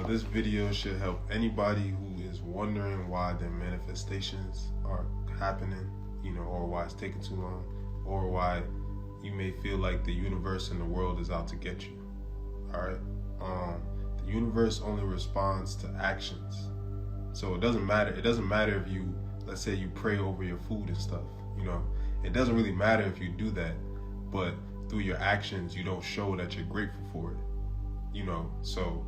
this video should help anybody who is wondering why their manifestations are happening, or why it's taking too long, or why you may feel like the universe and the world is out to get you. All right. The universe only responds to actions. So it doesn't matter. It doesn't matter if you, let's say you pray over your food and stuff, it doesn't really matter if you do that, but through your actions, you don't show that you're grateful for it, so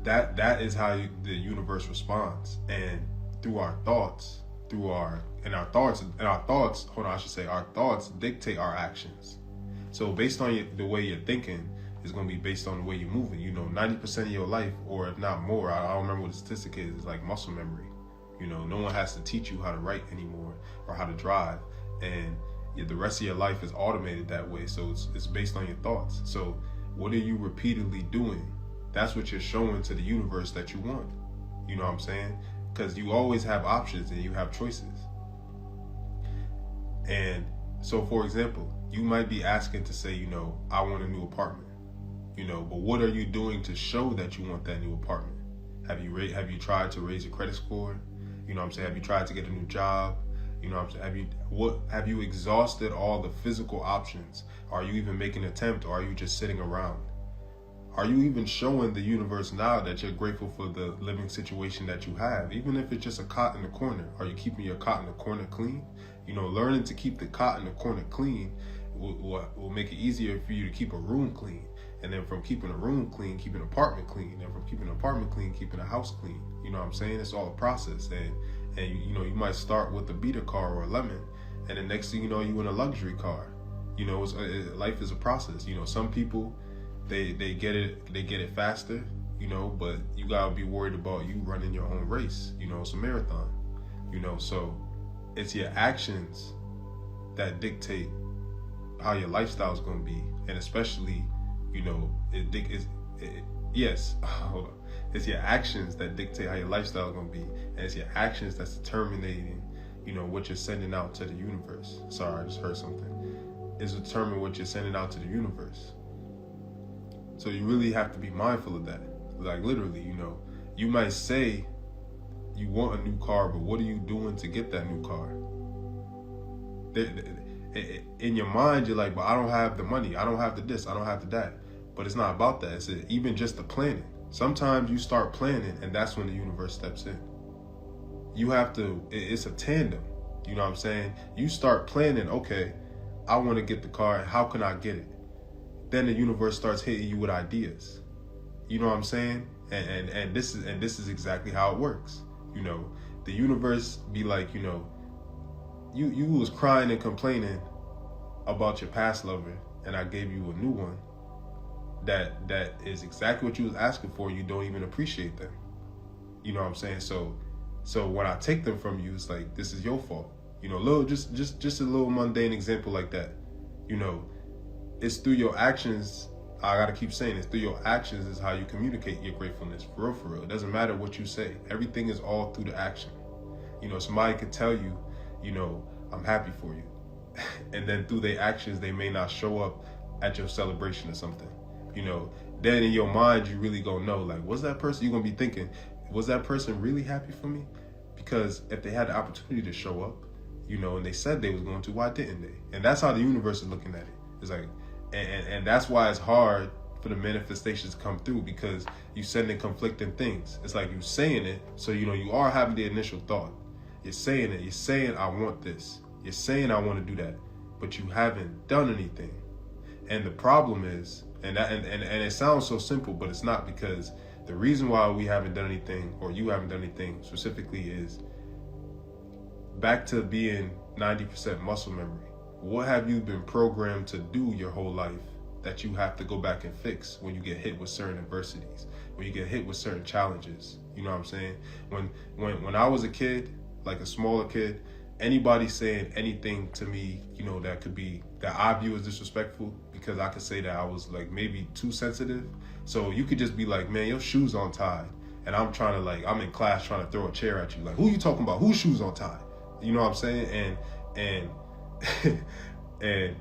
that is how the universe responds. And through our thoughts, our thoughts dictate our actions. So based on the way you're thinking is going to be based on the way you're moving. 90% of your life, or if not more, I don't remember what the statistic is like muscle memory. No one has to teach you how to write anymore or how to drive, and the rest of your life is automated that way. So it's based on your thoughts. So what are you repeatedly doing? That's what you're showing to the universe that you want. You know what I'm saying? Because you always have options and you have choices. And so, for example, you might be asking to say, I want a new apartment. But what are you doing to show that you want that new apartment? Have you tried to raise your credit score? Have you tried to get a new job? Have you exhausted all the physical options? Are you even making an attempt, or are you just sitting around? Are you even showing the universe now that you're grateful for the living situation that you have? Even if it's just a cot in the corner, are you keeping your cot in the corner clean? Learning to keep the cot in the corner clean will make it easier for you to keep a room clean. And then from keeping a room clean, keeping an apartment clean. And from keeping an apartment clean, keeping a house clean. You know what I'm saying? It's all a process. And you might start with a beater car or a lemon, and the next thing you know, you in a luxury car. Life is a process. Some people, they get it faster, but you gotta be worried about you running your own race. It's a marathon. So it's your actions that dictate how your lifestyle is gonna be, and especially, it's your actions that dictate how your lifestyle is gonna be, and it's your actions that's determining, what you're sending out to the universe. Sorry, I just heard something. It's determining what you're sending out to the universe. So you really have to be mindful of that. Like literally, you might say you want a new car, but what are you doing to get that new car? In your mind, you're like, but I don't have the money. I don't have the this. I don't have the that. But it's not about that. It's even just the planning. Sometimes you start planning, and that's when the universe steps in. You have to, it's a tandem. You know what I'm saying? You start planning, okay, I want to get the car. How can I get it? Then the universe starts hitting you with ideas. You know what I'm saying? And this is exactly how it works. The universe be like, you was crying and complaining about your past lover, and I gave you a new one that is exactly what you was asking for. You don't even appreciate them. You know what I'm saying? So when I take them from you, it's like, this is your fault. Just a little mundane example like that. It's through your actions. I gotta keep saying, it's through your actions is how you communicate your gratefulness. For real. It doesn't matter what you say. Everything is all through the action. Somebody could tell you, I'm happy for you. And then through their actions, they may not show up at your celebration or something. Then in your mind, you really gonna know, like, was that person, you're gonna be thinking, was that person really happy for me? Because if they had the opportunity to show up, and they said they was going to, why didn't they? And that's how the universe is looking at it. It's like, and that's why it's hard for the manifestations to come through, because you sending conflicting things. It's like you saying it, so you are having the initial thought. You're saying it. You're saying, I want this. You're saying, I want to do that, but you haven't done anything. And the problem is, and it sounds so simple, but it's not, because the reason why we haven't done anything, or you haven't done anything specifically, is back to being 90% muscle memory. What have you been programmed to do your whole life that you have to go back and fix when you get hit with certain adversities, when you get hit with certain challenges? You know what I'm saying? When I was a kid, like a smaller kid, anybody saying anything to me, that I view as disrespectful, because I could say that I was like maybe too sensitive. So you could just be like, man, your shoes on tied. And I'm trying to, I'm in class trying to throw a chair at you. Like, who you talking about? Whose shoes on tied? You know what I'm saying? And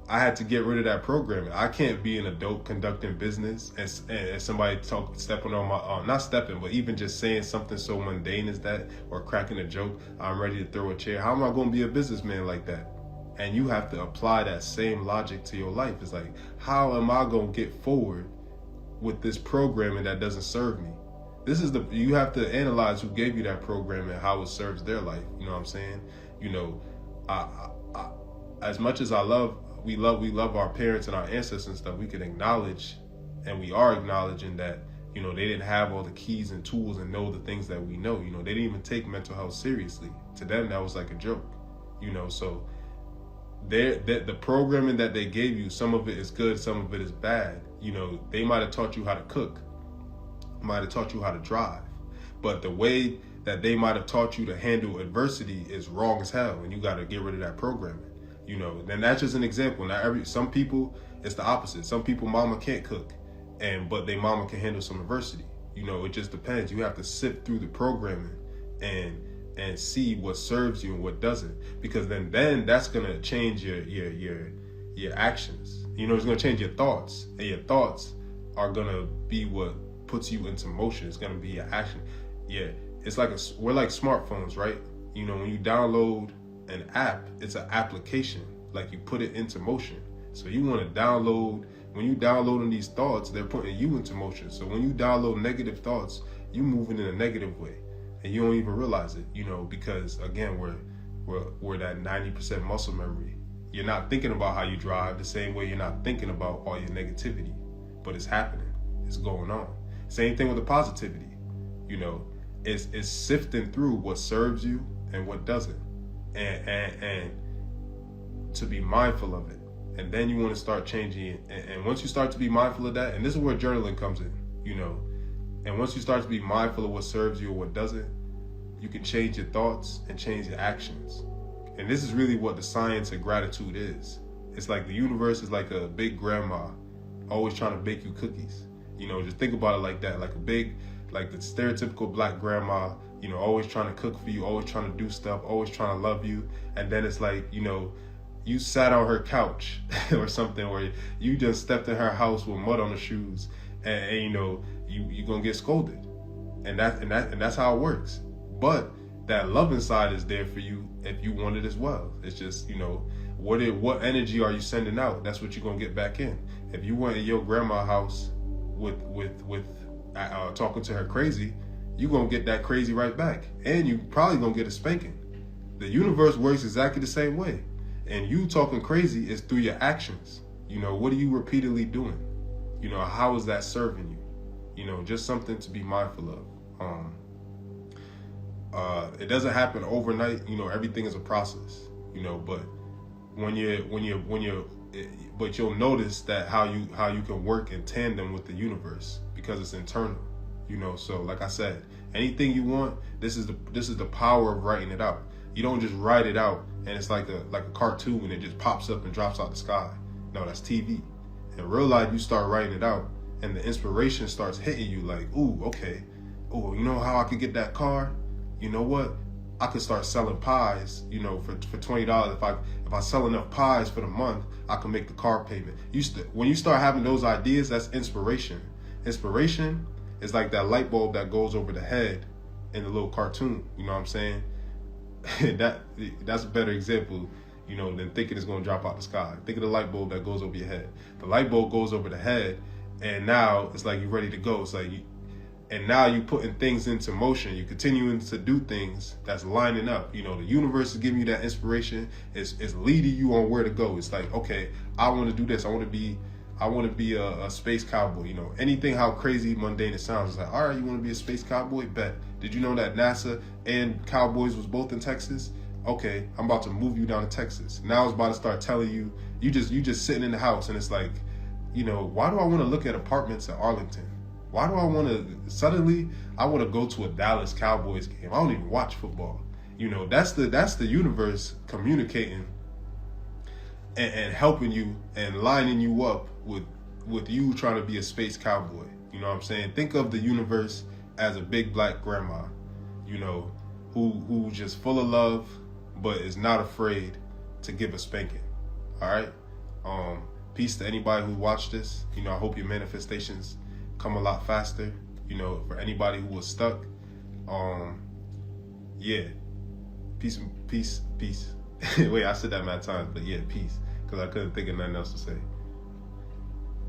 I had to get rid of that programming. I can't be an adult conducting business and somebody stepping on my, not stepping, but even just saying something so mundane as that, or cracking a joke, I'm ready to throw a chair. How am I going to be a businessman like that? And you have to apply that same logic to your life. It's like, how am I going to get forward with this programming that doesn't serve me? You have to analyze who gave you that program and how it serves their life. You know what I'm saying? You know, as much as we love our parents and our ancestors and stuff, we can acknowledge, and we are acknowledging that, you know, they didn't have all the keys and tools and know the things that we know. You know, they didn't even take mental health seriously. To them, that was like a joke, you know. So the programming that they gave you, some of it is good, some of it is bad. You know, they might have taught you how to cook, might have taught you how to drive, but the way that they might have taught you to handle adversity is wrong as hell, and you got to get rid of that programming. You know, and that's just an example. Now, some people, it's the opposite. Some people, mama can't cook, but they mama can handle some adversity. You know, it just depends. You have to sift through the programming and see what serves you and what doesn't, because then that's gonna change your actions. You know, it's gonna change your thoughts, and your thoughts are gonna be what puts you into motion. It's gonna be your action. Yeah, it's like we're like smartphones, right? You know, when you download an app, it's an application, like you put it into motion. So you want to download, when you downloading these thoughts, they're putting you into motion. So when you download negative thoughts, you moving in a negative way, and you don't even realize it, you know, because again, we're that 90% muscle memory. You're not thinking about how you drive the same way you're not thinking about all your negativity, but it's happening, it's going on. Same thing with the positivity, you know, it's sifting through what serves you and what doesn't. And to be mindful of it, and then you want to start changing it. And once you start to be mindful of that, and this is where journaling comes in, you know, and once you start to be mindful of what serves you or what doesn't, you can change your thoughts and change your actions. And this is really what the science of gratitude is. It's like the universe is like a big grandma always trying to bake you cookies. You know, just think about it like that, like the stereotypical black grandma, you know, always trying to cook for you, always trying to do stuff, always trying to love you. And then it's like, you know, you sat on her couch or something, or you just stepped in her house with mud on the shoes, and you know, you're gonna get scolded. And that's how it works. But that loving side is there for you if you want it as well. It's just, you know, what energy are you sending out? That's what you're gonna get back in. If you went in your grandma's house with talking to her crazy, you're gonna get that crazy right back, and you probably gonna get a spanking. The universe works exactly the same way, and you talking crazy is through your actions. You know, what are you repeatedly doing? You know, how is that serving you? You know, just something to be mindful of. It doesn't happen overnight. You know, everything is a process. You know, but but you'll notice that how you can work in tandem with the universe, because it's internal. You know, so like I said, anything you want, this is the power of writing it out. You don't just write it out and it's like a cartoon and it just pops up and drops out the sky. No, that's TV. In real life, you start writing it out and the inspiration starts hitting you like, ooh, okay. Oh, you know how I could get that car? You know what? I could start selling pies, you know, for $20. If I sell enough pies for the month, I can make the car payment. When you start having those ideas, that's inspiration. Inspiration is like that light bulb that goes over the head in the little cartoon. You know what I'm saying? That's a better example, you know, than thinking it's going to drop out the sky. Think of the light bulb that goes over your head. The light bulb goes over the head, and now it's like you're ready to go. It's like and now you're putting things into motion. You're continuing to do things that's lining up. You know, the universe is giving you that inspiration. It's leading you on where to go. It's like, okay, I want to do this. I want to be a space cowboy. You know, anything how crazy mundane it sounds. It's like, all right, you want to be a space cowboy? Bet. Did you know that NASA and Cowboys was both in Texas? Okay, I'm about to move you down to Texas. Now I was about to start telling you, you just sitting in the house, and it's like, you know, why do I want to look at apartments at Arlington? Why do I want to go to a Dallas Cowboys game? I don't even watch football. You know, that's the universe communicating and helping you and lining you up with you trying to be a space cowboy. You know what I'm saying? Think of the universe as a big black grandma, you know, who's just full of love, but is not afraid to give a spanking. All right? Peace to anybody who watched this. You know, I hope your manifestations come a lot faster. You know, for anybody who was stuck, yeah, peace. Wait, I said that mad times, but yeah, peace, because I couldn't think of nothing else to say.